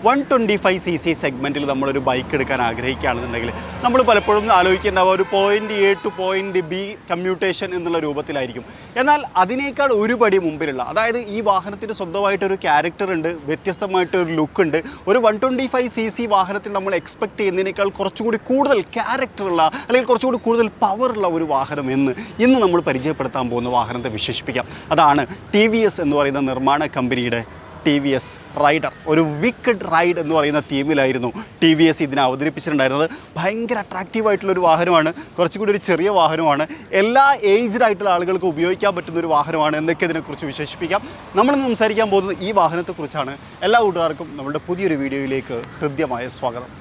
125cc സെഗ്മെൻറ്റിൽ നമ്മളൊരു bike എടുക്കാൻ ആഗ്രഹിക്കുകയാണെന്നുണ്ടെങ്കിൽ നമ്മൾ പലപ്പോഴും ആലോചിക്കേണ്ടാവുക ഒരു point A to point B commutation എന്നുള്ള രൂപത്തിലായിരിക്കും. എന്നാൽ അതിനേക്കാൾ ഒരു പടി മുമ്പിലുള്ള, അതായത് ഈ വാഹനത്തിന് സ്വന്തമായിട്ടൊരു ക്യാരക്ടർ ഉണ്ട്, വ്യത്യസ്തമായിട്ടൊരു ലുക്ക് ഉണ്ട്. ഒരു 125cc വാഹനത്തിൽ നമ്മൾ എക്സ്പെക്ട് ചെയ്യുന്നതിനേക്കാൾ കുറച്ചുകൂടി കൂടുതൽ ക്യാരക്ടറുള്ള അല്ലെങ്കിൽ കുറച്ചുകൂടി കൂടുതൽ പവറുള്ള ഒരു വാഹനം ഇന്ന് നമ്മൾ പരിചയപ്പെടുത്താൻ പോകുന്ന വാഹനത്തെ വിശേഷിപ്പിക്കാം. അതാണ് TVS എന്ന് പറയുന്ന നിർമ്മാണ കമ്പനിയുടെ TVS റൈഡർ. ഒരു വിക്കഡ് റൈഡ് എന്ന് പറയുന്ന തീമിലായിരുന്നു TVS ഇതിനെ അവതരിപ്പിച്ചിട്ടുണ്ടായിരുന്നത്. ഭയങ്കര അട്രാക്റ്റീവായിട്ടുള്ളൊരു വാഹനമാണ്, കുറച്ചുകൂടി ഒരു ചെറിയ വാഹനമാണ്, എല്ലാ ഏജ്ഡ് ആയിട്ടുള്ള ആളുകൾക്ക് ഉപയോഗിക്കാൻ പറ്റുന്ന ഒരു വാഹനമാണ് എന്നൊക്കെ ഇതിനെക്കുറിച്ച് വിശേഷിപ്പിക്കാം. നമ്മളിന്ന് സംസാരിക്കാൻ പോകുന്നത് ഈ വാഹനത്തെക്കുറിച്ചാണ്. എല്ലാ കൂട്ടുകാർക്കും നമ്മുടെ പുതിയൊരു വീഡിയോയിലേക്ക് ഹൃദ്യമായ സ്വാഗതം.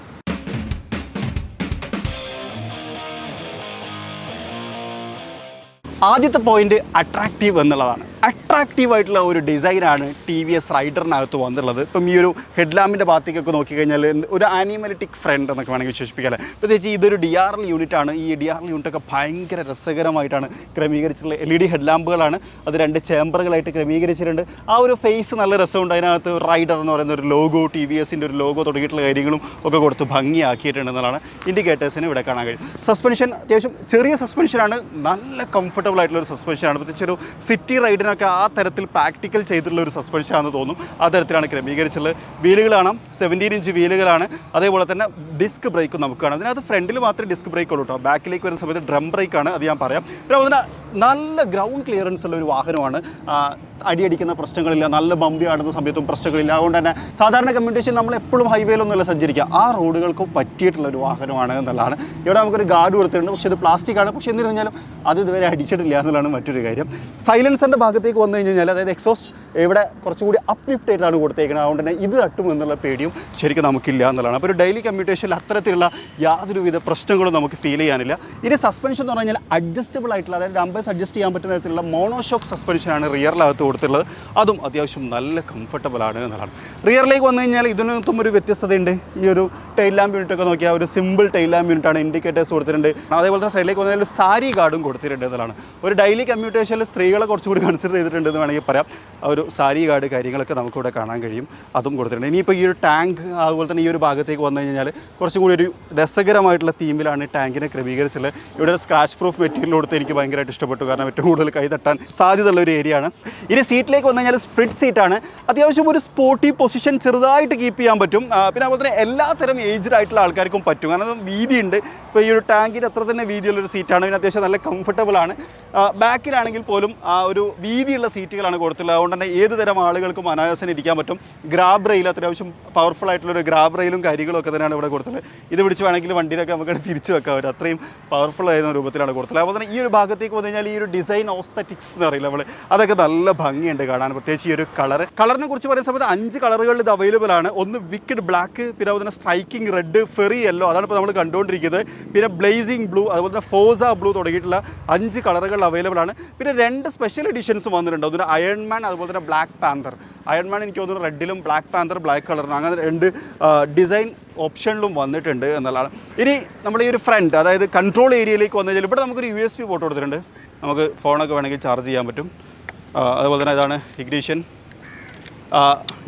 ആദ്യത്തെ പോയിന്റ് അട്രാക്റ്റീവ് എന്നുള്ളതാണ്. അട്രാക്റ്റീവായിട്ടുള്ള ഒരു ഡിസൈനാണ് TVS റൈഡറിനകത്ത് വന്നിട്ടുള്ളത്. ഇപ്പം ഈ ഒരു ഹെഡ് ലാമ്പിൻ്റെ ഭാഗത്തേക്കൊക്കെ നോക്കിക്കഴിഞ്ഞാൽ ഒരു ആനിമലിറ്റിക് ഫ്രണ്ട് എന്നൊക്കെ വേണമെങ്കിൽ വിശേഷിപ്പിക്കാം. പ്രത്യേകിച്ച് ഇതൊരു DRL യൂണിറ്റാണ്. ഈ DRL യൂണിറ്റൊക്കെ ഭയങ്കര രസകരമായിട്ടാണ് ക്രമീകരിച്ചിട്ടുള്ള LED ഹെഡ് ലാമ്പുകളാണ്. അത് 2 ചേമ്പറുകളായിട്ട് ക്രമീകരിച്ചിട്ടുണ്ട്. ആ ഒരു ഫേസ് നല്ല രസമുണ്ട്. അതിനകത്ത് റൈഡർ എന്ന് പറയുന്ന ഒരു ലോഗോ, TVSൻ്റെ ഒരു ലോഗോ തുടങ്ങിയിട്ടുള്ള കാര്യങ്ങളും ഒക്കെ കൊടുത്ത് ഭംഗിയാക്കിയിട്ടുണ്ടെന്നുള്ളതാണ്. ഇൻഡിക്കേറ്റേഴ്സിന് ഇവിടെ കാണാൻ കഴിയും. സസ്പെൻഷൻ അത്യാവശ്യം ചെറിയ സസ്പെൻഷനാണ്, നല്ല കംഫർട്ടബിൾ ആയിട്ടുള്ള ഒരു സസ്പെൻഷനാണ്. പ്രത്യേകിച്ച് ഒരു സിറ്റി റൈഡിനൊക്കെ ആ തരത്തിൽ പ്രാക്ടിക്കൽ ചെയ്തിട്ടുള്ള ഒരു സസ്പെൻഷനാണെന്ന് തോന്നും. ആ തരത്തിലാണ് ക്രമീകരിച്ചുള്ളത്. വീലുകൾ കാണാം, 17 ഇഞ്ച് വീലുകളാണ്. അതേപോലെ തന്നെ ഡിസ്ക് ബ്രേക്കും നമുക്ക് കാണാം. അതിനകത്ത് ഫ്രണ്ടിൽ മാത്രമേ ഡിസ്ക് ബ്രേക്ക് ഉള്ളൂ കേട്ടോ. ബാക്കിലേക്ക് വരുന്ന സമയത്ത് ഡ്രം ബ്രേക്കാണ്, അത് ഞാൻ പറയാം. പിന്നെ അതുപോലെ നല്ല ഗ്രൗണ്ട് ക്ലിയറൻസ് ഉള്ള ഒരു വാഹനമാണ്. അടിയടിക്കുന്ന പ്രശ്നങ്ങളില്ല, നല്ല ബമ്പി ആടുന്ന സമയത്തും പ്രശ്നങ്ങളില്ല. അതുകൊണ്ട് തന്നെ സാധാരണ കമ്മ്യൂണിക്കേഷൻ നമ്മൾ എപ്പോഴും ഹൈവേയിലൊന്നുമല്ല സഞ്ചരിക്കുക, ആ റോഡുകൾക്കും പറ്റിയിട്ടുള്ള ഒരു വാഹനമാണ് എന്നുള്ളതാണ്. ഇവിടെ നമുക്കൊരു ഗാർഡ് കൊടുത്തിട്ടുണ്ട്, പക്ഷേ ഇത് പ്ലാസ്റ്റിക് ആണ്. പക്ഷേ എന്നിട്ട് കഴിഞ്ഞാലും അത് ഇതുവരെ അടിച്ചിട്ടില്ല എന്നുള്ളതാണ് മറ്റൊരു കാര്യം. സൈലൻസറിൻ്റെ ഭാഗത്തേക്ക് വന്നു കഴിഞ്ഞാൽ, അതായത് എക്സോസ്റ്റ് ഇവിടെ കുറച്ചുകൂടി അപ്ലിഫ്റ്റ് ആയിട്ടാണ് കൊടുത്തേക്കുന്നത്. അതുകൊണ്ട് തന്നെ ഇത് തട്ടും എന്നുള്ള പേടിയും ശരിക്കും നമുക്കില്ല എന്നുള്ളതാണ്. അപ്പോൾ ഒരു ഡെയിലി കമ്മ്യൂട്ടേഷനിൽ അത്തരത്തിലുള്ള യാതൊരുവിധ പ്രശ്നങ്ങളും നമുക്ക് ഫീൽ ചെയ്യാനില്ല. ഇനി സസ്പെൻഷൻ എന്ന് പറഞ്ഞു കഴിഞ്ഞാൽ അഡ്ജസ്റ്റബിൾ ആയിട്ടുള്ള, അതായത് നമ്പേഴ്സ് അഡ്ജസ്റ്റ് ചെയ്യാൻ പറ്റുന്ന തരത്തിലുള്ള മോണോഷോക്ക് സസ്പെൻഷനാണ് റിയറിനകത്ത് കൊടുത്തിട്ടുള്ളത്. അതും അത്യാവശ്യം നല്ല കംഫർട്ടബിൾ ആണ് എന്നുള്ളതാണ്. റിയറിലേക്ക് വന്നു കഴിഞ്ഞാൽ ഇതിനകത്തും ഒരു വ്യത്യസ്തതയുണ്ട്. ഈ ഒരു ടൈൽ ലാമ്പ് യൂണിറ്റൊക്കെ നോക്കിയാൽ ഒരു സിമ്പിൾ ടൈൽ ലാമ്പ് യൂണിറ്റാണ്. ഇൻഡിക്കേറ്റേഴ്സ് കൊടുത്തിട്ടുണ്ട്. അതേപോലെ തന്നെ സൈഡിലേക്ക് വന്നാൽ ഒരു സാരി ഗാർഡും കൊടുത്തിട്ടുണ്ട് എന്നുള്ളതാണ്. ഒരു ഡെയിലി കമ്മ്യൂട്ടേഷനിൽ സ്ത്രീകളെ കുറച്ചുകൂടി കൺസിഡർ ചെയ്തിട്ടുണ്ട് എന്ന് വേണമെങ്കിൽ പറയാം. ഒരു സാരി ഗാർഡ് കാര്യങ്ങളൊക്കെ നമുക്കിവിടെ കാണാൻ കഴിയും, അതും കൊടുത്തിട്ടുണ്ട്. ഇനിയിപ്പോൾ ഈ ഒരു ടാങ്ക് അതുപോലെ തന്നെ ഈ ഒരു ഭാഗത്തേക്ക് വന്നു കഴിഞ്ഞാൽ കുറച്ചും കൂടി ഒരു രസകരമായിട്ടുള്ള തീമിലാണ് ടാങ്കിനെ ക്രമീകരിച്ചുള്ളത്. ഇവിടെ ഒരു സ്ക്രാച്ച് പ്രൂഫ് മെറ്റീരിയൽ കൊടുത്ത് എനിക്ക് ഭയങ്കരമായിട്ട് ഇഷ്ടപ്പെട്ടു. കാരണം ഏറ്റവും കൂടുതൽ കൈ തട്ടാൻ സാധ്യതയുള്ള ഒരു ഏരിയ ആണ്. ഇനി സീറ്റിലേക്ക് വന്നു കഴിഞ്ഞാൽ സ്പ്രിറ്റ് സീറ്റാണ്. അത്യാവശ്യം ഒരു സ്പോർട്ടി പൊസിഷൻ ചെറുതായിട്ട് കീപ്പ് ചെയ്യാൻ പറ്റും. പിന്നെ അതുപോലെ തന്നെ എല്ലാത്തരം ഏജ്ഡ് ആയിട്ടുള്ള ആൾക്കാർക്കും പറ്റും. കാരണം വീതിയുണ്ട്. ഇപ്പോൾ ഈ ഒരു ടാങ്കിന് അത്ര തന്നെ വീതിയുള്ളൊരു സീറ്റാണ്. പിന്നെ അത്യാവശ്യം നല്ല കംഫർട്ടബിൾ ആണ്. ബാക്കിലാണെങ്കിൽ പോലും ആ ഒരു വീതിയുള്ള സീറ്റുകളാണ് കൊടുത്തുള്ളത്. അതുകൊണ്ട് തന്നെ ഏത് തരം ആളുകൾക്കും അനായാസം ഇരിക്കാൻ പറ്റും. ഗ്രാബ് റെയിൽ, അത്യാവശ്യം പവർഫുൾ ആയിട്ടുള്ളൊരു ഗ്രാബ് റെയിലും കാര്യങ്ങളൊക്കെ തന്നെയാണ് ഇവിടെ കൊടുത്തുള്ളത്. ഇത് പിടിച്ച് വേണമെങ്കിൽ വണ്ടിയിലൊക്കെ നമുക്ക് തിരിച്ചു വെക്കാൻ പറ്റും, അത്രയും പവർഫുൾ ആയിരുന്ന രൂപത്തിലാണ് കൊടുത്തുള്ളത്. അതുപോലെ തന്നെ ഈ ഒരു ഭാഗത്തേക്ക് വന്നു കഴിഞ്ഞാൽ ഈ ഒരു ഡിസൈൻ ഓസ്തറ്റിക്സ് എന്ന് പറയില്ല നമ്മൾ, അതൊക്കെ നല്ല ഭംഗിയുണ്ട് കാണാൻ. പ്രത്യേകിച്ച് ഈ ഒരു കളറിനെ കുറിച്ച് പറയുന്ന സമയത്ത് 5 കളറുകളിൽ ഇത് അവൈലബിൾ ആണ്. ഒന്ന് വിക്കഡ് ബ്ലാക്ക്, പിന്നെ അതുപോലെ തന്നെ സ്ട്രൈക്കിംഗ് റെഡ്, ഫെറി യെല്ലോ, അതാണ് ഇപ്പോൾ നമ്മൾ കണ്ടുകൊണ്ടിരിക്കുന്നത്. പിന്നെ ബ്ലേസിംഗ് ബ്ലൂ, അതുപോലെ തന്നെ ഫോസ ബ്ലൂ തുടങ്ങിയിട്ടുള്ള 5 കളറുകൾ അവൈലബിൾ ആണ്. പിന്നെ 2 സ്പെഷ്യൽ എഡിഷൻസും വന്നിട്ടുണ്ട്. അതൊരു അയൺമാൻ, അതുപോലെ തന്നെ ബ്ലാക്ക് പാന്തർ. അയൺമാൻ എനിക്ക് തോന്നുന്നു റെഡിലും ബ്ലാക്ക് പാന്തർ ബ്ലാക്ക് കളറിനും, അങ്ങനെ 2 ഡിസൈൻ ഓപ്ഷനിലും വന്നിട്ടുണ്ട് എന്നുള്ളതാണ്. ഇനി നമ്മൾ ഈ ഒരു ഫ്രണ്ട്, അതായത് കൺട്രോൾ ഏരിയയിലേക്ക് വന്നു കഴിഞ്ഞാൽ ഇവിടെ നമുക്കൊരു USB പോർട്ട് കൊടുത്തിട്ടുണ്ട്. നമുക്ക് ഫോണൊക്കെ വേണമെങ്കിൽ ചാർജ് ചെയ്യാൻ പറ്റും. അതുപോലെ തന്നെ ഇതാണ് ഇഗ്നിഷൻ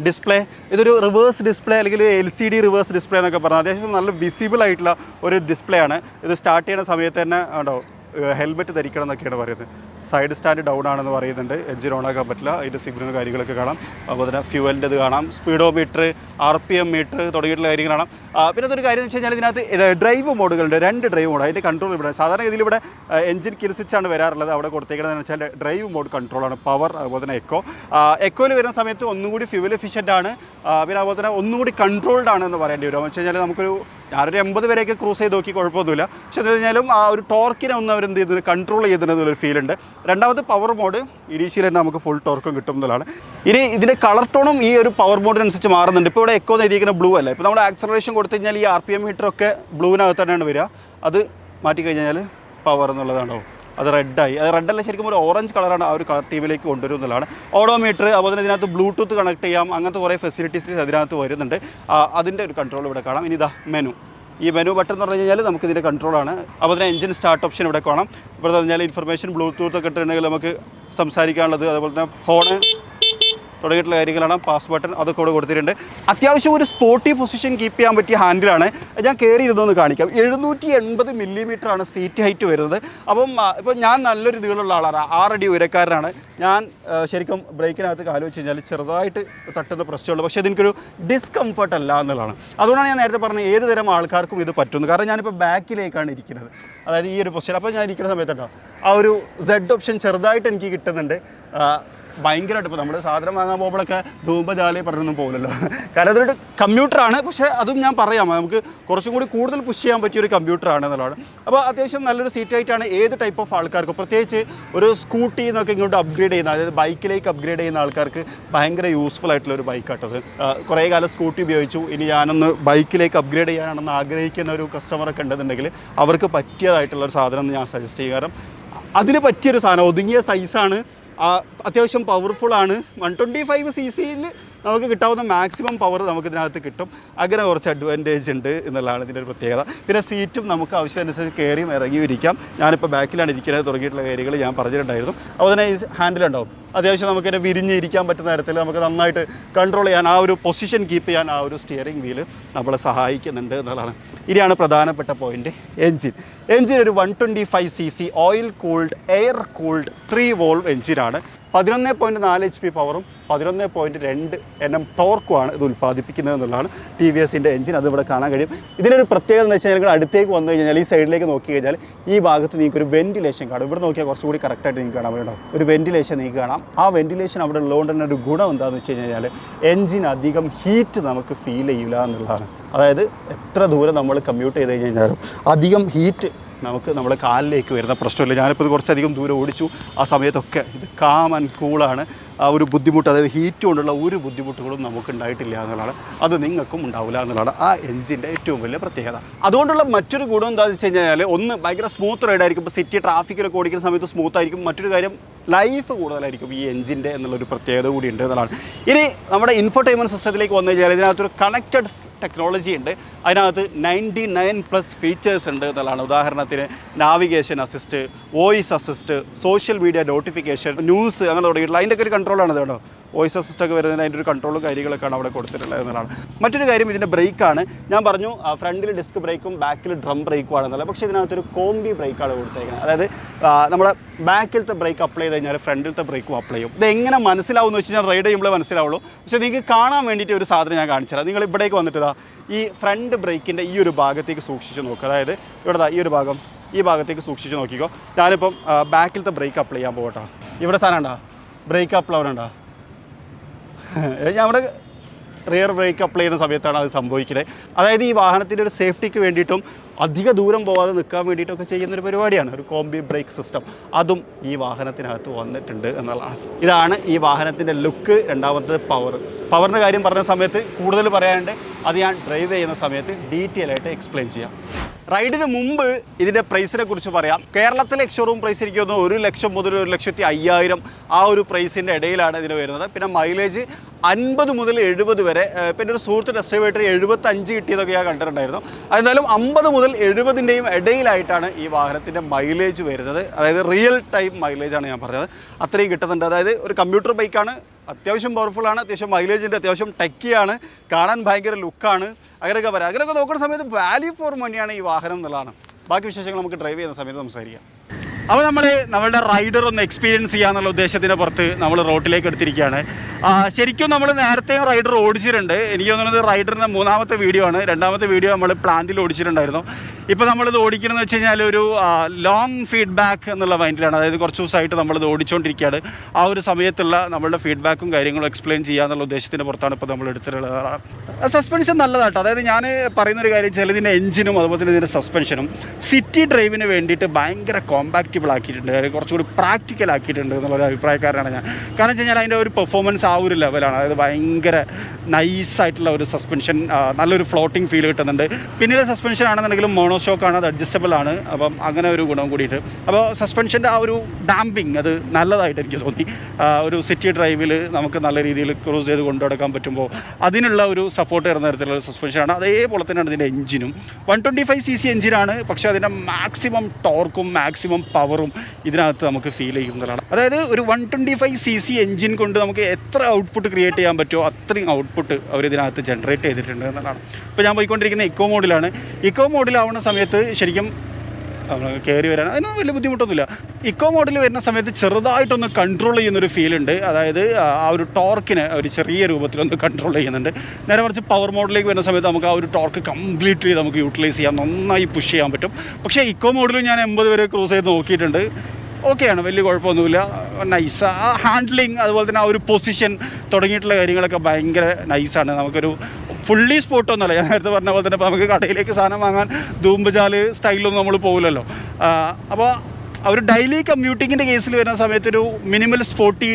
ഡിസ്പ്ലേ. ഇതൊരു റിവേഴ്സ് ഡിസ്പ്ലേ അല്ലെങ്കിൽ LCD റിവേഴ്സ് ഡിസ്പ്ലേ എന്നൊക്കെ പറഞ്ഞാൽ അത്യാവശ്യം നല്ല വിസിബിൾ ആയിട്ടുള്ള ഒരു ഡിസ്പ്ലേ ആണ്. ഇത് സ്റ്റാർട്ട് ചെയ്യുന്ന സമയത്ത് തന്നെ ഉണ്ടോ ഹെൽമെറ്റ് ധരിക്കണം എന്നൊക്കെയാണ് പറയുന്നത്. സൈഡ് സ്റ്റാൻഡ് ഡൗൺ ആണെന്ന് പറയുന്നുണ്ട്. എഞ്ചിൻ ഓൺ ആക്കാൻ പറ്റില്ല. അതിൻ്റെ സിഗ്നൽ കാര്യങ്ങളൊക്കെ കാണാം. അതുപോലെ തന്നെ ഫ്യൂവലിൻ്റെ ഇത് കാണാം, സ്പീഡോ മീറ്റർ, RPM മീറ്റർ തുടങ്ങിയിട്ടുള്ള കാര്യങ്ങൾ കാണാം. പിന്നെ അതൊരു കാര്യം എന്ന് വെച്ച് കഴിഞ്ഞാൽ ഇതിനകത്ത് ഡ്രൈവ് മോഡുകളുണ്ട്, 2 ഡ്രൈവ് മോഡ്. അതിൻ്റെ കൺട്രോൾ ഇവിടെ സാധാരണ ഇതിലിവിടെ എഞ്ചിൻ കിൽ സ്വിച്ചാണ് വരാറുള്ളത്. അവിടെ കൊടുത്തേക്കുന്നതെന്ന് വെച്ചാൽ ഡ്രൈവ് മോഡ് കൺട്രോളാണ്, പവർ, അതുപോലെ തന്നെ എക്കോയിൽ വരുന്ന സമയത്ത് ഒന്നുകൂടി ഫ്യൂവൽ എഫിഷ്യൻ്റ് ആണ്. പിന്നെ അതുപോലെ തന്നെ ഒന്നുകൂടി കൺട്രോൾഡ് ആണെന്ന് പറയേണ്ടി വരും. എന്ന് വെച്ച് കഴിഞ്ഞാൽ നമുക്കൊരു ഞാനൊരു 80 വരെയൊക്കെ ക്രൂസ് ചെയ്ത് നോക്കി, കുഴപ്പമൊന്നുമില്ല. പക്ഷെ എന്ന് കഴിഞ്ഞാലും ആ ഒരു ടോർക്കിനെ ഒന്ന് അവരെന്ത് ചെയ്ത് കൺട്രോൾ ചെയ്തിട്ടുള്ളൊരു ഫീൽ ഉണ്ട്. രണ്ടാമത് പവർ മോഡ്, ഇനീഷ്യൽ തന്നെ നമുക്ക് ഫുൾ ടോർക്കും കിട്ടും എന്നുള്ളതാണ്. ഇനി ഇതിൻ്റെ കളർ ടോണും ഈ ഒരു പവർ മോഡിനനുസരിച്ച് മാറുന്നുണ്ട്. ഇപ്പോൾ ഇവിടെ എക്കോ എഴുതിയിരിക്കുന്ന ബ്ലൂ അല്ല. ഇപ്പോൾ നമ്മൾ ആക്സലറേഷൻ കൊടുത്തു കഴിഞ്ഞാൽ ഈ RPM മീറ്ററൊക്കെ ബ്ലൂവിനകത്ത് തന്നെയാണ് വരിക. അത് മാറ്റിക്കഴിഞ്ഞാൽ പവർ എന്നുള്ളതാണോ, അത് റെഡായി. അത് റെഡല്ല, ശരിക്കും ഒരു ഓറഞ്ച് കളറാണ്. ആ ഒരു കളർ ടീമിലേക്ക് കൊണ്ടുവരും എന്നുള്ളതാണ്. ഓഡോമീറ്റർ, അതുപോലെ തന്നെ ഇതിനകത്ത് ബ്ലൂടൂത്ത് കണക്ട് ചെയ്യാം, അങ്ങനത്തെ കുറേ ഫെസിലിറ്റീസ് അതിനകത്ത് വരുന്നുണ്ട്. അതിൻ്റെ ഒരു കൺട്രോൾ ഇവിടെ കാണാം. ഇനി ഇതാ മെനു. ഈ മെനു ബട്ടൺ എന്ന് പറഞ്ഞു കഴിഞ്ഞാൽ നമുക്ക് ഇതിൻ്റെ കൺട്രോളാണ്. അപ്പോൾ തന്നെ എഞ്ചിൻ സ്റ്റാർട്ട് ഓപ്ഷൻ ഇവിടെ കാണാം. ഇവിടെ പറഞ്ഞാൽ ഇൻഫർമേഷൻ ബ്ലൂടൂത്ത് ഒക്കെ ഇട്ടിട്ടുണ്ടെങ്കിൽ നമുക്ക് സംസാരിക്കാനുള്ളത്, അതുപോലെ തന്നെ ഹോണ്, തുടങ്ങിയിട്ടുള്ള കാര്യങ്ങളാണ്. പാസ് ബട്ടൺ അതൊക്കെ ഇവിടെ കൊടുത്തിട്ടുണ്ട്. അത്യാവശ്യം ഒരു സ്പോർട്ടി പൊസിഷൻ കീപ്പ് ചെയ്യാൻ പറ്റിയ ഹാൻഡിലാണ്. ഞാൻ കയറി ഇരുന്നൊന്ന് കാണിക്കാം. 780 മില്ലിമീറ്ററാണ് സീറ്റ് ഹൈറ്റ് വരുന്നത്. അപ്പം ഇപ്പോൾ ഞാൻ നല്ലൊരു നീളമുള്ള ആളാണ്, 6 അടി ഉയരക്കാരനാണ് ഞാൻ. ശരിക്കും ബ്രേക്കിനകത്ത് കാല് വെച്ച് കഴിഞ്ഞാൽ ചെറുതായിട്ട് തട്ടുന്ന പ്രശ്നമുള്ളൂ, പക്ഷേ അതെനിക്കൊരു ഡിസ്കംഫർട്ട് അല്ല എന്നുള്ളതാണ്. അതുകൊണ്ടാണ് ഞാൻ നേരത്തെ പറഞ്ഞത് ഏത് തരം ആൾക്കാർക്കും ഇത് പറ്റുന്നു. കാരണം ഞാനിപ്പോൾ ബാക്കിലേക്കാണ് ഇരിക്കുന്നത്, അതായത് ഈ ഒരു പൊസിഷൻ. അപ്പോൾ ഞാൻ ഇരിക്കുന്ന സമയത്തുണ്ടോ ആ ഒരു Z ഓപ്ഷൻ ചെറുതായിട്ട് എനിക്ക് കിട്ടുന്നുണ്ട്. ഭയങ്കരമായിട്ട് ഇപ്പോൾ നമ്മൾ സാധനം വാങ്ങാൻ പോകുമ്പോഴൊക്കെ ധൂമ്പജാലി പറഞ്ഞൊന്നും പോകില്ലല്ലോ. കാരണം അതൊരു കമ്പ്യൂട്ടറാണ്, പക്ഷേ അതും ഞാൻ പറയാം നമുക്ക് കുറച്ചും കൂടി കൂടുതൽ പുഷ് ചെയ്യാൻ പറ്റിയൊരു കമ്പ്യൂട്ടറാണ് എന്നുള്ളതാണ്. അപ്പോൾ അത്യാവശ്യം നല്ലൊരു സീറ്റ് ഹൈറ്റാണ് ഏത് ടൈപ്പ് ഓഫ് ആൾക്കാർക്ക്, പ്രത്യേകിച്ച് ഒരു സ്കൂട്ടി എന്നൊക്കെ ഇങ്ങോട്ട് അപ്ഗ്രേഡ് ചെയ്യുന്ന, അതായത് ബൈക്കിലേക്ക് അപ്ഗ്രേഡ് ചെയ്യുന്ന ആൾക്കാർക്ക് ഭയങ്കര യൂസ്ഫുൾ ആയിട്ടുള്ള ഒരു ബൈക്കാട്ടത്. കുറേ കാലം സ്കൂട്ടി ഉപയോഗിച്ചു, ഇനി ഞാനൊന്ന് ബൈക്കിലേക്ക് അപ്ഗ്രേഡ് ചെയ്യാനാണെന്ന് ആഗ്രഹിക്കുന്ന ഒരു കസ്റ്റമറൊക്കെ ഉണ്ടെന്നുണ്ടെങ്കിൽ അവർക്ക് പറ്റിയതായിട്ടുള്ളൊരു സാധനം ഞാൻ സജസ്റ്റ് ചെയ്യും. കാരണം അതിന് പറ്റിയൊരു സാധനം, ഒതുങ്ങിയ സൈസാണ്, അത്യാവശ്യം പവർഫുള്ളാണ്. 125 cc നമുക്ക് കിട്ടാവുന്ന മാക്സിമം പവർ നമുക്ക് ഇതിനകത്ത് കിട്ടും. അങ്ങനെ കുറച്ച് അഡ്വാൻറ്റേജ് ഉണ്ട് എന്നുള്ളതാണ് ഇതിൻ്റെ ഒരു പ്രത്യേകത. പിന്നെ സീറ്റും നമുക്ക് ആവശ്യമനുസരിച്ച് കയറിയും ഇറങ്ങിയും ഇരിക്കാം. ഞാനിപ്പോൾ ബാക്കിലാണ് ഇരിക്കുന്നത്, തുടങ്ങിയിട്ടുള്ള കാര്യങ്ങൾ ഞാൻ പറഞ്ഞിട്ടുണ്ടായിരുന്നു. അപ്പോൾ തന്നെ ഈ ഹാൻഡിലുണ്ടാവും, അത്യാവശ്യം നമുക്കിനെ വിരിഞ്ഞിരിക്കാൻ പറ്റുന്ന തരത്തിൽ നമുക്ക് നന്നായിട്ട് കൺട്രോൾ ചെയ്യാൻ, ആ ഒരു പൊസിഷൻ കീപ്പ് ചെയ്യാൻ ആ ഒരു സ്റ്റിയറിംഗ് വീല് നമ്മളെ സഹായിക്കുന്നുണ്ട് എന്നുള്ളതാണ്. ഇനിയാണ് പ്രധാനപ്പെട്ട പോയിന്റ്, എൻജിൻ ഒരു 125 cc oil cooled air cooled 3 volt എൻജിനാണ്. 11.4 HP പവറും 11.2 Nm ടോർക്കുമാണ് ഇത് ഉൽപ്പാദിപ്പിക്കുന്നത് എന്നുള്ളതാണ് ടി വി എസിൻ്റെ എൻജിൻ. അത് ഇവിടെ കാണാൻ കഴിയും. ഇതിനൊരു പ്രത്യേകത എന്ന് വെച്ച് കഴിഞ്ഞാൽ അടുത്തേക്ക് വന്നു കഴിഞ്ഞാൽ ഈ സൈഡിലേക്ക് നോക്കി കഴിഞ്ഞാൽ ഈ ഭാഗത്ത് നിങ്ങൾക്കൊരു വെന്റിലേഷൻ കാണും. ഇവിടെ നോക്കിയാൽ കുറച്ചുകൂടി കറക്റ്റായിട്ട് നിങ്ങൾക്ക് കാണാൻ വേണം, ഒരു വെന്റിലേഷൻ നിങ്ങൾക്ക് കാണാം. ആ വെന്റിലേഷൻ അവിടെ ഉള്ളതുകൊണ്ട് തന്നെ ഒരു ഗുണം എന്താണെന്ന് വെച്ച് കഴിഞ്ഞാൽ എൻജിൻ അധികം ഹീറ്റ് നമുക്ക് ഫീൽ ചെയ്യില്ല എന്നുള്ളതാണ്. അതായത് എത്ര ദൂരം നമ്മൾ കമ്മ്യൂട്ട് ചെയ്ത് കഴിഞ്ഞാലും അധികം ഹീറ്റ് നമുക്ക് നമ്മുടെ കാലിലേക്ക് വരുന്ന പ്രശ്നമില്ല. ഞാനിപ്പോൾ ഇത് കുറച്ചധികം ദൂരം ഓടിച്ചു, ആ സമയത്തൊക്കെ ഇത് കാം ആൻഡ് കൂളാണ്. ആ ഒരു ബുദ്ധിമുട്ട്, അതായത് ഹീറ്റ് കൊണ്ടുള്ള ഒരു ബുദ്ധിമുട്ടുകളും നമുക്ക് ഉണ്ടായിട്ടില്ല എന്നുള്ളതാണ്. അത് നിങ്ങൾക്കും ഉണ്ടാവില്ല എന്നുള്ളതാണ് ആ എൻജിൻ്റെ ഏറ്റവും വലിയ പ്രത്യേകത. അതുകൊണ്ടുള്ള മറ്റൊരു ഗുണം എന്താണെന്ന് വെച്ച് കഴിഞ്ഞാൽ, ഒന്ന് ഭയങ്കര സ്മൂത്ത് റൈഡായിരിക്കും. ഇപ്പോൾ സിറ്റി ട്രാഫിക്കിലൊക്കെ ഓടിക്കുന്ന സമയത്ത് സ്മൂത്ത് ആയിരിക്കും. മറ്റൊരു കാര്യം, ലൈഫ് കൂടുതലായിരിക്കും ഈ എൻജിൻ്റെ എന്നുള്ളൊരു പ്രത്യേകത കൂടി ഉണ്ട് എന്നുള്ളതാണ്. ഇനി നമ്മുടെ ഇൻഫോർടൈൻമെൻറ്റ് സിസ്റ്റത്തിലേക്ക് വന്നു കഴിഞ്ഞാൽ ഇതിനകത്തൊരു കണക്റ്റഡ് ടെക്നോളജി ഉണ്ട്. അതിനകത്ത് 99+ ഫീച്ചേഴ്സ് ഉണ്ട് എന്നുള്ളതാണ്. ഉദാഹരണത്തിന് navigation assist, voice assist, social media notification, news, അങ്ങനെ തുടങ്ങിയിട്ടുള്ള അതിൻ്റെയൊക്കെ ഒരു കൺട്രോളാണ് കേട്ടോ. വോയിസ് അസിസ്റ്റൊക്കെ വരുന്നതിന് അതിൻ്റെ ഒരു കൺട്രോളും കാര്യങ്ങളൊക്കെയാണ് അവിടെ കൊടുത്തിട്ടുള്ളത് എന്നുള്ളതാണ്. മറ്റൊരു കാര്യം, ഇതിൻ്റെ ബ്രേക്കാണ്. ഞാൻ പറഞ്ഞു ഫ്രണ്ടിൽ ഡിസ്ക് ബ്രേക്കും ബാക്കിൽ ഡ്രം ബ്രേക്കും ആണെന്നുള്ളത്. പക്ഷേ ഇതിനകത്തൊരു കോംബി ബ്രേക്കാണ് കൊടുത്തേക്കുന്നത്. അതായത് നമ്മുടെ ബാക്കിലത്തെ ബ്രേക്ക് അപ്ലൈ ചെയ്ത് കഴിഞ്ഞാൽ ഫ്രണ്ടിലത്തെ ബ്രേക്കും അപ്ലൈ ചെയ്യും. ഇത് എങ്ങനെ മനസ്സിലാവുമെന്ന് വെച്ച് കഴിഞ്ഞാൽ റൈഡ് ചെയ്യുമ്പോഴേ മനസ്സിലാവുള്ളൂ. പക്ഷേ നിങ്ങൾക്ക് കാണാൻ വേണ്ടിയിട്ട് ഒരു സാധനം ഞാൻ കാണിച്ചുതരാം. നിങ്ങൾ ഇവിടേക്ക് വന്നിട്ട് ഈ ഫ്രണ്ട് ബ്രേക്കിൻ്റെ ഈ ഒരു ഭാഗത്തേക്ക് സൂക്ഷിച്ച് നോക്കുക. അതായത് ഇവിടെ ഈ ഒരു ഭാഗം, ഈ ഭാഗത്തേക്ക് സൂക്ഷിച്ച് നോക്കിക്കോ. ഞാനിപ്പം ബാക്കിലത്തെ ബ്രേക്ക് അപ്ലൈ ചെയ്യാൻ പോകട്ടോ. ഇവിടെ സാധനം ഉണ്ടോ, ബ്രേക്ക് അപ്ലൈ ഉണ്ടോ? നമ്മുടെ റിയർ ബ്രേക്ക് അപ്ലൈ ചെയ്യുന്ന സമയത്താണ് അത് സംഭവിക്കുന്നത്. അതായത് ഈ വാഹനത്തിൻ്റെ ഒരു സേഫ്റ്റിക്ക് വേണ്ടിയിട്ടും അധിക ദൂരം പോകാതെ നിൽക്കാൻ വേണ്ടിയിട്ടൊക്കെ ചെയ്യുന്നൊരു പരിപാടിയാണ് ഒരു കോംബി ബ്രേക്ക് സിസ്റ്റം. അതും ഈ വാഹനത്തിനകത്ത് വന്നിട്ടുണ്ട് എന്നുള്ളതാണ്. ഇതാണ് ഈ വാഹനത്തിൻ്റെ ലുക്ക്. രണ്ടാമത്തെ പവറിൻ്റെ കാര്യം പറഞ്ഞ സമയത്ത് കൂടുതൽ പറയാനുണ്ട്, അത് ഞാൻ ഡ്രൈവ് ചെയ്യുന്ന സമയത്ത് ഡീറ്റെയിൽ ആയിട്ട് എക്സ്പ്ലെയിൻ ചെയ്യാം. റൈഡിന് മുമ്പ് ഇതിൻ്റെ പ്രൈസിനെ കുറിച്ച് പറയാം. കേരളത്തിലെ എക്സ്ഷോറൂം പ്രൈസ് എനിക്ക് തോന്നുന്നു 1 ലക്ഷം മുതൽ 1,05,000 ആ ഒരു പ്രൈസിൻ്റെ ഇടയിലാണ് ഇതിന് വരുന്നത്. പിന്നെ മൈലേജ് 50 മുതൽ 70 വരെ. പിന്നെ ഒരു സുഹൃത്ത് ടെസ്റ്റ് 75 കിട്ടിയതൊക്കെ ഞാൻ കണ്ടിട്ടുണ്ടായിരുന്നു. എന്നാലും 50 മുതൽ 70ൻ്റെയും ഇടയിലായിട്ടാണ് ഈ വാഹനത്തിൻ്റെ മൈലേജ് വരുന്നത്. അതായത് റിയൽ ടൈം മൈലേജാണ് ഞാൻ പറഞ്ഞത്, അത്രയും കിട്ടുന്നുണ്ട്. അതായത് ഒരു കമ്പ്യൂട്ടർ ബൈക്കാണ്, അത്യാവശ്യം പവർഫുള്ളാണ്, അത്യാവശ്യം മൈലേജിൻ്റെ, അത്യാവശ്യം ടെക്കിയാണ്, കാണാൻ ഭയങ്കര ലുക്കാണ്, അങ്ങനെയൊക്കെ പറയാം. അങ്ങനെയൊക്കെ നോക്കുന്ന സമയത്ത് വാല്യൂ ഫോർ മണിയാണ് ഈ വാഹനം എന്നുള്ളതാണ്. ബാക്കി വിശേഷങ്ങൾ നമുക്ക് ഡ്രൈവ് ചെയ്യുന്ന സമയത്ത് സംസാരിക്കാം. അപ്പോൾ നമ്മളുടെ റൈഡർ ഒന്ന് എക്സ്പീരിയൻസ് ചെയ്യാന്നുള്ള ഉദ്ദേശത്തിൻ്റെ പുറത്ത് നമ്മൾ റോട്ടിലേക്ക് എടുത്തിരിക്കുകയാണ്. ശരിക്കും നമ്മൾ നേരത്തെയും റൈഡർ ഓടിച്ചിട്ടുണ്ട്. എനിക്ക് തോന്നുന്നത് റൈഡറിൻ്റെ 3ാമത്തെ വീഡിയോ ആണ്. 2ാമത്തെ വീഡിയോ നമ്മൾ പ്ലാന്റിൽ ഓടിച്ചിട്ടുണ്ടായിരുന്നു. ഇപ്പോൾ നമ്മളിത് ഓടിക്കണമെന്ന് വെച്ച് കഴിഞ്ഞാൽ ഒരു ലോങ് ഫീഡ്ബാക്ക് എന്നുള്ള മൈൻഡിലാണ്. അതായത് കുറച്ച് ദിവസമായിട്ട് നമ്മളിത് ഓടിച്ചുകൊണ്ടിരിക്കുകയാണ്. ആ ഒരു സമയത്തുള്ള നമ്മളുടെ ഫീഡ്ബാക്കും കാര്യങ്ങളും എക്സ്പ്ലെയിൻ ചെയ്യാന്നുള്ള ഉദ്ദേശത്തിൻ്റെ പുറത്താണ് ഇപ്പോൾ നമ്മൾ എടുത്തിട്ടുള്ളത്. സസ്പെൻഷൻ നല്ലതാട്ടോ. അതായത് ഞാൻ പറയുന്നൊരു കാര്യം, ചിലതിൻ്റെ എഞ്ചിനും അതുപോലെ തന്നെ ഇതിൻ്റെ സസ്പെൻഷനും സിറ്റി ഡ്രൈവിന് വേണ്ടിയിട്ട് ഭയങ്കര കോമ്പാക്റ്റബിൾ ആക്കിയിട്ടുണ്ട്, അതായത് കുറച്ചുകൂടി പ്രാക്ടിക്കൽ ആക്കിയിട്ടുണ്ട് എന്നുള്ളൊരു അഭിപ്രായക്കാരനാണ് ഞാൻ. കാരണം വെച്ച് കഴിഞ്ഞാൽ അതിൻ്റെ ഒരു പെർഫോമൻസ് ആ ഒരു ലെവലാണ്. അതായത് ഭയങ്കര നൈസായിട്ടുള്ള ഒരു സസ്പെൻഷൻ, നല്ലൊരു ഫ്ലോട്ടിങ് ഫീൽ കിട്ടുന്നുണ്ട്. പിന്നീട് സസ്പെൻഷൻ ആണെന്നുണ്ടെങ്കിലും മോണോഷോക്കാണ്, അത് അഡ്ജസ്റ്റബിൾ ആണ്. അപ്പം അങ്ങനെ ഒരു ഗുണം കൂടിയിട്ട്. അപ്പോൾ സസ്പെൻഷൻ്റെ ആ ഒരു ഡാമ്പിങ് അത് നല്ലതായിട്ട് എനിക്ക് തോന്നി. ഒരു സിറ്റി ഡ്രൈവിൽ നമുക്ക് നല്ല രീതിയിൽ ക്രൂസ് ചെയ്ത് കൊണ്ടുനടക്കാൻ പറ്റുമ്പോൾ അതിനുള്ള ഒരു സപ്പോർട്ട് തരുന്ന തരത്തിലുള്ള സസ്പെൻഷനാണ്. അതേപോലെ തന്നെയാണ് ഇതിൻ്റെ എഞ്ചിനും. 125 cc എഞ്ചിനാണ്, പക്ഷേ അതിൻ്റെ മാക്സിമം ടോർക്കും മാക്സിമം പവറും ഇതിനകത്ത് നമുക്ക് ഫീൽ ചെയ്യുന്നതാണ്. അതായത് ഒരു 125cc എഞ്ചിൻ കൊണ്ട് നമുക്ക് എത്ര ഔട്ട്പുട്ട് ക്രിയേറ്റ് ചെയ്യാൻ പറ്റുമോ അത്രയും ഔട്ട്പുട്ട് അവർ ഇതിനകത്ത് ജനറേറ്റ് ചെയ്തിട്ടുണ്ട് എന്നുള്ളതാണ്. ഇപ്പോൾ ഞാൻ പോയിക്കൊണ്ടിരിക്കുന്ന ഇക്കോ മോഡിലാണ്. ഇക്കോ മോഡിലാവുന്ന സമയത്ത് ശരിക്കും കയറി വരാൻ അതിനൊന്നും വലിയ ബുദ്ധിമുട്ടൊന്നുമില്ല. ഇക്കോ മോഡിൽ വരുന്ന സമയത്ത് ചെറുതായിട്ടൊന്ന് കൺട്രോൾ ചെയ്യുന്നൊരു ഫീലുണ്ട്. അതായത് ആ ഒരു ടോർക്കിനെ ഒരു ചെറിയ രൂപത്തിലൊന്ന് കൺട്രോൾ ചെയ്യുന്നുണ്ട്. നേരെ മറിച്ച് പവർ മോഡിലേക്ക് വരുന്ന സമയത്ത് നമുക്ക് ആ ഒരു ടോർക്ക് കംപ്ലീറ്റ്ലി നമുക്ക് യൂട്ടിലൈസ് ചെയ്യാൻ നന്നായി പുഷ് ചെയ്യാൻ പറ്റും. പക്ഷേ ഇക്കോ മോഡിൽ ഞാൻ 80 വരെ ക്രൂസ് ചെയ്ത് നോക്കിയിട്ടുണ്ട്. ഓക്കെയാണ്, വലിയ കുഴപ്പമൊന്നുമില്ല, നൈസ്. ആ ഹാൻഡ്ലിങ് അതുപോലെ തന്നെ ആ ഒരു പൊസിഷൻ തുടങ്ങിയിട്ടുള്ള കാര്യങ്ങളൊക്കെ ഭയങ്കര നൈസാണ്. നമുക്കൊരു ഫുള്ളി സ്പോട്ടൊന്നുമല്ല. ഞാൻ നേരത്തെ പറഞ്ഞ പോലെ തന്നെ ഇപ്പോൾ നമുക്ക് കടയിലേക്ക് സാധനം വാങ്ങാൻ ധൂമ്പജാൽ സ്റ്റൈലൊന്നും നമ്മൾ പോകില്ലല്ലോ. അപ്പോൾ ഒരു ഡെയിലി കമ്മ്യൂട്ടിങ്ങിൻ്റെ കേസിൽ വരുന്ന സമയത്തൊരു മിനിമൽ സ്പോട്ടി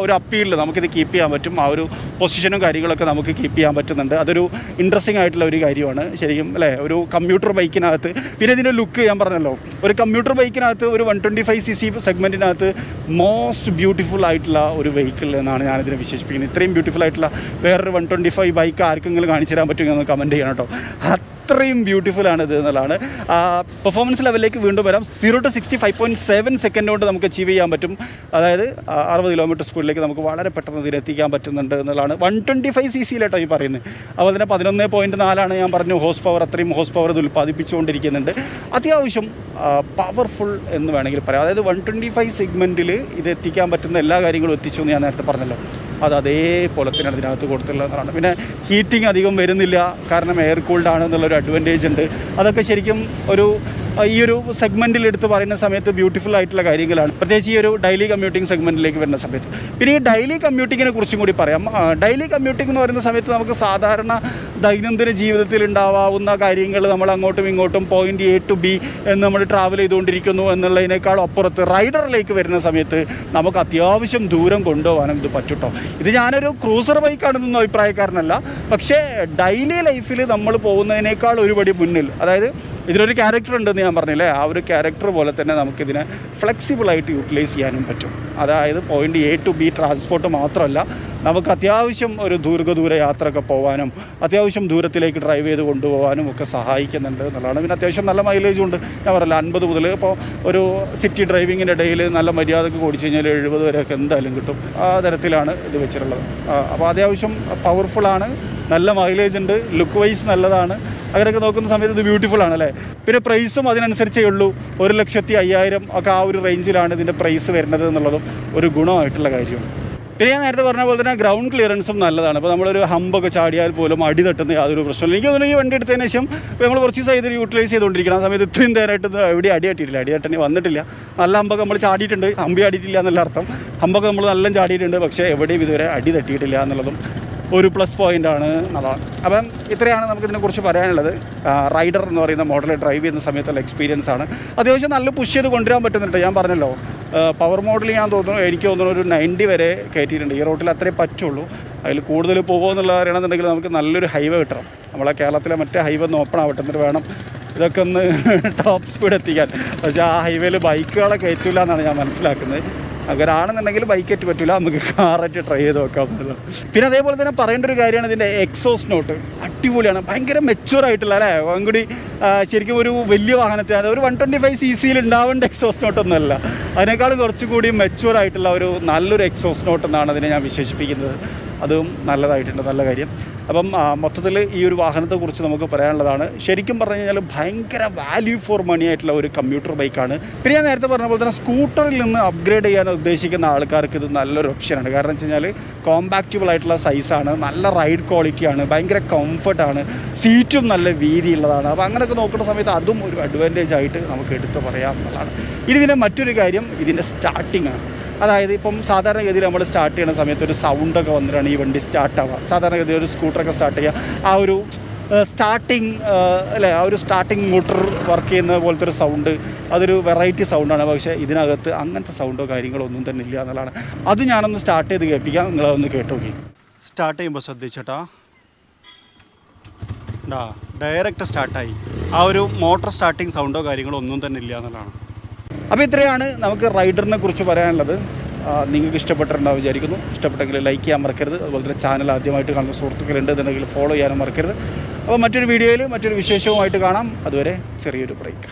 ഒരു അപ്പീലിൽ നമുക്കിത് കീപ്പ് ചെയ്യാൻ പറ്റും. ആ ഒരു പൊസിഷനും കാര്യങ്ങളൊക്കെ നമുക്ക് കീപ്പ് ചെയ്യാൻ പറ്റുന്നുണ്ട്. അതൊരു ഇൻട്രസ്റ്റിംഗ് ആയിട്ടുള്ള ഒരു കാര്യമാണ് ശരിക്കും, അല്ലേ? ഒരു കമ്പ്യൂട്ടർ ബൈക്കിനകത്ത് പിന്നെ ഇതിൻ്റെ ലുക്ക് ഞാൻ പറഞ്ഞല്ലോ, ഒരു കമ്പ്യൂട്ടർ ബൈക്കിനകത്ത് ഒരു 125cc സെഗ്മെൻറ്റിനകത്ത് മോസ്റ്റ് ബ്യൂട്ടിഫുൾ ആയിട്ടുള്ള ഒരു വെഹിക്കിൾ എന്നാണ് ഞാനിതിനെ വിശേഷിപ്പിക്കുന്നത്. ഇത്രയും ബ്യൂട്ടിഫുൾ ആയിട്ടുള്ള വേറൊരു 125 ബൈക്ക് ആർക്കെങ്കിലും കാണിച്ചു തരാൻ പറ്റുമെന്ന് കമൻറ്റ് ചെയ്യണം കേട്ടോ. അത്രയും ബ്യൂട്ടിഫുൾ ആണ് ഇത് എന്നുള്ളതാണ്. പെർഫോമൻസ് ലെവലിലേക്ക് വീണ്ടും വരാം. 0 to 60 5.7 സെക്കൻഡ് കൊണ്ട് നമുക്ക് അച്ചീവ് ചെയ്യാൻ പറ്റും. അതായത് 60 കിലോമീറ്റർ സ്പീഡിലേക്ക് നമുക്ക് വളരെ പെട്ടെന്ന് ഇതിലെത്തിക്കാൻ പറ്റുന്നുണ്ട് എന്നുള്ളതാണ്. 125cc ഈ പറയുന്നത്. അതുപോലെ തന്നെ 11.4 ഞാൻ പറഞ്ഞു ഹോഴ്സ് പവർ. അത്രയും ഹോഴ്സ് പവർ ഇത് ഉൽപ്പാദിപ്പിച്ചുകൊണ്ടിരിക്കുന്നുണ്ട്. അത്യാവശ്യം പവർഫുൾ എന്ന് വേണമെങ്കിൽ പറയാം. അതായത് 125 സെഗ്മെൻറ്റിൽ ഇത് എത്തിക്കാൻ പറ്റുന്ന എല്ലാ കാര്യങ്ങളും എത്തിച്ചു എന്ന് ഞാൻ നേരത്തെ പറഞ്ഞല്ലോ. അത് അതേപോലെ തന്നെയാണ് ഇതിനകത്ത് കൊടുത്തിട്ടുള്ളതാണ്. പിന്നെ ഹീറ്റിംഗ് അധികം വരുന്നില്ല, കാരണം എയർ കൂൾഡ് ആണ് എന്നുള്ളൊരു അഡ്വാൻറ്റേജ് ഉണ്ട്. അതൊക്കെ ശരിക്കും ഈ ഒരു സെഗ്മെൻറ്റിൽ എടുത്ത് പറയുന്ന സമയത്ത് ബ്യൂട്ടിഫുൾ ആയിട്ടുള്ള കാര്യങ്ങളാണ്, പ്രത്യേകിച്ച് ഈ ഒരു ഡെയിലി കമ്മ്യൂട്ടിംഗ് സെഗ്മെൻറ്റിലേക്ക് വരുന്ന സമയത്ത്. പിന്നെ ഈ ഡെയിലി കമ്മ്യൂട്ടിങ്ങിനെ കുറിച്ചും കൂടി പറയാം. ഡെയിലി കമ്മ്യൂട്ടിംഗ് എന്ന് പറയുന്ന സമയത്ത് നമുക്ക് സാധാരണ ദൈനംദിന ജീവിതത്തിൽ ഉണ്ടാവാവുന്ന കാര്യങ്ങൾ നമ്മൾ അങ്ങോട്ടും ഇങ്ങോട്ടും പോയിന്റ് A to B എന്ന് നമ്മൾ ട്രാവൽ ചെയ്തുകൊണ്ടിരിക്കുന്നു എന്നുള്ളതിനേക്കാൾ അപ്പുറത്ത് റൈഡറിലേക്ക് വരുന്ന സമയത്ത് നമുക്ക് അത്യാവശ്യം ദൂരം കൊണ്ടുപോകാനും ഇത് പറ്റുട്ടോ. ഇത് ഞാനൊരു ക്രൂസർ ബൈക്കാണെന്നൊന്നും അഭിപ്രായക്കാരനല്ല, പക്ഷേ ഡെയിലി ലൈഫിൽ നമ്മൾ പോകുന്നതിനേക്കാൾ ഒരുപടി മുന്നിൽ, അതായത് ഇതിലൊരു ക്യാരക്ടർ ഉണ്ടെന്ന് ഞാൻ പറഞ്ഞില്ലേ, ആ ഒരു ക്യാരക്ടർ പോലെ തന്നെ നമുക്കിതിനെ ഫ്ലെക്സിബിളായിട്ട് യൂട്ടിലൈസ് ചെയ്യാനും പറ്റും. അതായത് point A to B transport മാത്രമല്ല, നമുക്ക് അത്യാവശ്യം ഒരു ദീർഘദൂര യാത്രയൊക്കെ പോകാനും അത്യാവശ്യം ദൂരത്തിലേക്ക് ഡ്രൈവ് ചെയ്ത് കൊണ്ടുപോകാനും ഒക്കെ സഹായിക്കുന്നുണ്ട് എന്നുള്ളതാണ്. പിന്നെ അത്യാവശ്യം നല്ല മൈലേജും ഉണ്ട്. ഞാൻ പറയില്ല 50 മുതൽ ഇപ്പോൾ ഒരു സിറ്റി ഡ്രൈവിങ്ങിൻ്റെ ഇടയിൽ നല്ല മര്യാദക്ക് ഓടിച്ചു കഴിഞ്ഞാൽ 70 വരെയൊക്കെ എന്തായാലും കിട്ടും. ആ തരത്തിലാണ് ഇത് വെച്ചിട്ടുള്ളത്. അപ്പോൾ അത്യാവശ്യം പവർഫുള്ളാണ്, നല്ല മൈലേജ് ഉണ്ട്, ലുക്ക് വൈസ് നല്ലതാണ്. അങ്ങനെയൊക്കെ നോക്കുന്ന സമയത്ത് ഇത് ബ്യൂട്ടിഫുൾ ആണല്ലേ. പിന്നെ പ്രൈസും അതിനനുസരിച്ചേ ഉള്ളൂ. 1,50,000 ഒക്കെ ആ ഒരു റേഞ്ചിലാണ് ഇതിൻ്റെ പ്രൈസ് വരുന്നത് എന്നുള്ളതും ഒരു ഗുണമായിട്ടുള്ള കാര്യമാണ്. പിന്നെ ഞാൻ നേരത്തെ പറഞ്ഞ പോലെ തന്നെ ഗ്രൗണ്ട് ക്ലിയറൻസും നല്ലതാണ്. ഇപ്പോൾ നമ്മളൊരു ഹമ്പൊക്കെ ചാടിയാൽ പോലും അടി തട്ടുന്ന യാതൊരു പ്രശ്നമില്ല. എനിക്ക് തോന്നുന്നു ഈ വണ്ടി എടുത്തതിന് ശേഷം ഇപ്പോൾ നമ്മൾ കുറച്ച് ദിവസം ഇത് യൂട്ടിലൈസ് ചെയ്തുകൊണ്ടിരിക്കണം. ആ സമയത്ത് ഇത്രയും നേരമായിട്ട് എവിടെ അടി തട്ടിയിട്ടില്ല, അടി തട്ടണി വന്നിട്ടില്ല. നല്ല ഹമ്പൊക്കെ നമ്മൾ ചാടിയിട്ടുണ്ട്, ഹമ്പി അടിയിട്ടില്ല എന്നുള്ള അർത്ഥം. ഹമ്പൊക്കെ നമ്മൾ നല്ല ചാടിയിട്ടുണ്ട്, പക്ഷേ എവിടെയും ഇതുവരെ അടി തട്ടിയിട്ടില്ല എന്നുള്ളതും ഒരു പ്ലസ് പോയിൻ്റാണ് എന്നുള്ളതാണ്. അപ്പം ഇത്രയാണ് നമുക്കിതിനെക്കുറിച്ച് പറയാനുള്ളത്. റൈഡർ എന്ന് പറയുന്ന മോഡൽ ഡ്രൈവ് ചെയ്യുന്ന സമയത്തുള്ള എക്സ്പീരിയൻസ് ആണ്. അത്യാവശ്യം നല്ല പുഷ് ചെയ്ത് കൊണ്ടുവരാൻ പറ്റുന്നുണ്ട്. ഞാൻ പറഞ്ഞല്ലോ, പവർ മോഡിൽ എനിക്ക് തോന്നുന്നു ഒരു 90 വരെ കയറ്റിയിട്ടുണ്ട്. ഈ റോട്ടിൽ അത്രേ പറ്റുള്ളൂ. അതിൽ കൂടുതൽ പോകുമോ എന്നുള്ളത് അറിയണമെന്നുണ്ടെങ്കിൽ നമുക്ക് നല്ലൊരു ഹൈവേ കിട്ടണം. നമ്മളെ കേരളത്തിലെ മറ്റേ ഹൈവേ ഒന്ന് ഓപ്പൺ ആവട്ടെ, എന്നിട്ട് വേണം ഇതൊക്കെ ഒന്ന് ടോപ്പ് സ്പീഡ് എത്തിക്കാൻ. പക്ഷേ ആ ഹൈവേയിൽ ബൈക്കുകളെ കയറ്റില്ല എന്നാണ് ഞാൻ മനസ്സിലാക്കുന്നത്. അങ്ങനെ ആണെന്നുണ്ടെങ്കിൽ ബൈക്കേറ്റ് പറ്റില്ല, നമുക്ക് കാറായിട്ട് ട്രൈ ചെയ്ത് നോക്കാം. പിന്നെ അതേപോലെ തന്നെ പറയേണ്ട ഒരു കാര്യമാണ് ഇതിൻ്റെ എക്സോസ്റ്റ് നോട്ട്. അടിപൊളിയാണ്, ഭയങ്കര മെച്യൂർ ആയിട്ടുള്ള, അല്ലേ? കൂടി ശരിക്കും ഒരു വലിയ വാഹനത്തിന് ഒരു 125cc ഉണ്ടാവേണ്ട എക്സോസ്റ്റ് നോട്ടൊന്നുമല്ല, അതിനേക്കാൾ കുറച്ചുകൂടി മെച്യൂർ ആയിട്ടുള്ള ഒരു നല്ലൊരു എക്സോസ്റ്റ് നോട്ട് എന്നാണ് അതിനെ ഞാൻ വിശേഷിപ്പിക്കുന്നത്. അതും നല്ലതായിട്ടുണ്ട്, നല്ല കാര്യം. അപ്പം മൊത്തത്തിൽ ഈ ഒരു വാഹനത്തെക്കുറിച്ച് നമുക്ക് പറയാനുള്ളതാണ്. ശരിക്കും പറഞ്ഞു കഴിഞ്ഞാൽ ഭയങ്കര വാല്യൂ ഫോർ മണി ആയിട്ടുള്ള ഒരു കമ്പ്യൂട്ടർ ബൈക്കാണ്. പിന്നെ ഞാൻ നേരത്തെ പറഞ്ഞ പോലെ തന്നെ സ്കൂട്ടറിൽ നിന്ന് അപ്ഗ്രേഡ് ചെയ്യാൻ ഉദ്ദേശിക്കുന്ന ആൾക്കാർക്ക് ഇത് നല്ലൊരു ഓപ്ഷനാണ്. കാരണം വെച്ച് കഴിഞ്ഞാൽ കോമ്പാക്റ്റബിൾ ആയിട്ടുള്ള സൈസാണ്, നല്ല റൈഡ് ക്വാളിറ്റിയാണ്, ഭയങ്കര കംഫർട്ടാണ്, സീറ്റും നല്ല വീതിയുള്ളതാണ്. അപ്പോൾ അങ്ങനെയൊക്കെ നോക്കുന്ന സമയത്ത് അതും ഒരു അഡ്വാൻറ്റേജ് ആയിട്ട് നമുക്ക് എടുത്ത് പറയാം എന്നുള്ളതാണ്. ഇതിൻ്റെ മറ്റൊരു കാര്യം ഇതിൻ്റെ സ്റ്റാർട്ടിംഗ് ആണ്. അതായത് ഇപ്പം സാധാരണഗതിയിൽ നമ്മൾ സ്റ്റാർട്ട് ചെയ്യുന്ന സമയത്ത് ഒരു സൗണ്ടൊക്കെ വന്നിട്ടാണ് ഈ വണ്ടി സ്റ്റാർട്ടാവുക. സാധാരണഗതിയിൽ ഒരു സ്കൂട്ടറൊക്കെ സ്റ്റാർട്ട് ചെയ്യുക, ആ ഒരു സ്റ്റാർട്ടിങ് അല്ലേ, ആ ഒരു സ്റ്റാർട്ടിങ് മോട്ടർ വർക്ക് ചെയ്യുന്ന പോലത്തെ ഒരു സൗണ്ട്, അതൊരു വെറൈറ്റി സൗണ്ടാണ്. പക്ഷേ ഇതിനകത്ത് അങ്ങനത്തെ സൗണ്ടോ കാര്യങ്ങളോ ഒന്നും തന്നെ ഇല്ല എന്നുള്ളതാണ്. അത് ഞാനൊന്ന് സ്റ്റാർട്ട് ചെയ്ത് കേൾപ്പിക്കാം, നിങ്ങളതൊന്ന് കേട്ട് നോക്കി. സ്റ്റാർട്ട് ചെയ്യുമ്പോൾ ശ്രദ്ധിച്ചേട്ടാ, ഡയറക്റ്റ് സ്റ്റാർട്ടായി. ആ ഒരു മോട്ടോർ സ്റ്റാർട്ടിങ് സൗണ്ടോ കാര്യങ്ങളോ ഒന്നും തന്നെ ഇല്ല എന്നുള്ളതാണ്. അപ്പോൾ ഇത്രയാണ് നമുക്ക് റൈഡറിനെ കുറിച്ച് പറയാനുള്ളത്. നിങ്ങൾക്ക് ഇഷ്ടപ്പെട്ടിട്ടുണ്ടാവും വിചാരിക്കുന്നു. ഇഷ്ടപ്പെട്ടെങ്കിൽ ലൈക്ക് ചെയ്യാൻ മറക്കരുത്. അതുപോലെ തന്നെ ചാനൽ ആദ്യമായിട്ട് കാണുന്ന സുഹൃത്തുക്കളുണ്ട് എന്നുണ്ടെങ്കിൽ ഫോളോ ചെയ്യാനും മറക്കരുത്. അപ്പോൾ മറ്റൊരു വീഡിയോയിൽ മറ്റൊരു വിശേഷവുമായിട്ട് കാണാം. അതുവരെ ചെറിയൊരു ബ്രേക്ക്.